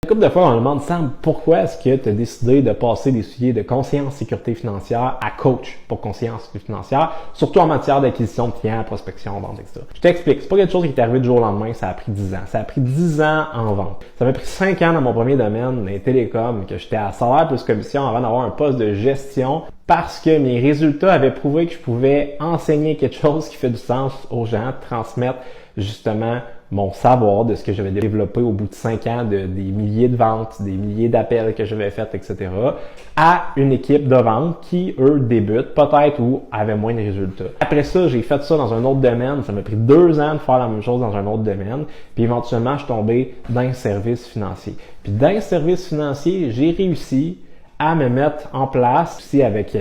Une couple de fois, on me demande, Sam, pourquoi est-ce que tu as décidé de passer des sujets de conseiller en sécurité financière à coach pour conseiller en sécurité financière, surtout en matière d'acquisition de clients, prospection, vente, etc. Je t'explique, c'est pas quelque chose qui est arrivé du jour au lendemain, ça a pris 10 ans. Ça a pris 10 ans en vente. Ça m'a pris 5 ans dans mon premier domaine, les télécoms, que j'étais à salaire plus commission avant d'avoir un poste de gestion parce que mes résultats avaient prouvé que je pouvais enseigner quelque chose qui fait du sens aux gens, transmettre justement mon savoir de ce que j'avais développé au bout de 5 ans, des milliers de ventes, des milliers d'appels que j'avais faits, etc., à une équipe de vente qui, eux, débutent peut-être ou avaient moins de résultats. Après ça, j'ai fait ça dans un autre domaine. Ça m'a pris 2 ans de faire la même chose dans un autre domaine. Puis éventuellement, je suis tombé dans un service financier. Puis dans un service financier, j'ai réussi à me mettre en place, aussi avec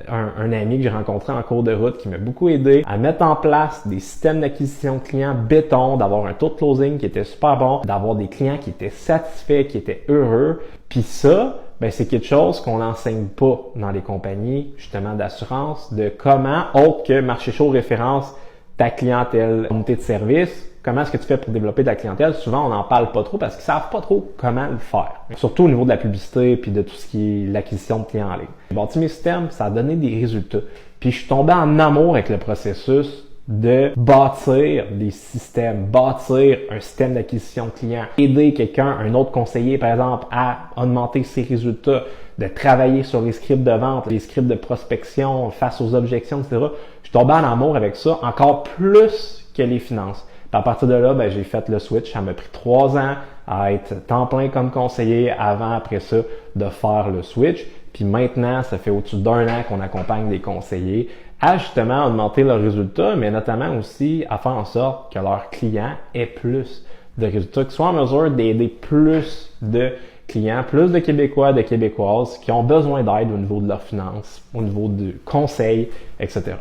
un ami que j'ai rencontré en cours de route qui m'a beaucoup aidé, à mettre en place des systèmes d'acquisition de clients béton, d'avoir un taux de closing qui était super bon, d'avoir des clients qui étaient satisfaits, qui étaient heureux. Puis ça, ben c'est quelque chose qu'on n'enseigne pas dans les compagnies, justement, d'assurance, de comment, autre que marché chaud référence ta clientèle, unité de service, comment est-ce que tu fais pour développer de la clientèle? Souvent, on n'en parle pas trop parce qu'ils savent pas trop comment le faire. Surtout au niveau de la publicité puis de tout ce qui est l'acquisition de clients en ligne. J'ai bâti mes systèmes, ça a donné des résultats. Puis je suis tombé en amour avec le processus de bâtir des systèmes, bâtir un système d'acquisition de clients, aider quelqu'un, un autre conseiller par exemple, à augmenter ses résultats, de travailler sur les scripts de vente, les scripts de prospection face aux objections, etc. Je suis tombé en amour avec ça encore plus que les finances. Puis à partir de là, ben, j'ai fait le switch. Ça m'a pris 3 ans à être temps plein comme conseiller avant, après ça, de faire le switch. Puis maintenant, ça fait au-dessus d'1 an qu'on accompagne des conseillers à justement augmenter leurs résultats, mais notamment aussi à faire en sorte que leurs clients aient plus de résultats, qu'ils soient en mesure d'aider plus de clients, plus de Québécois, de Québécoises qui ont besoin d'aide au niveau de leurs finances, au niveau du conseil, etc.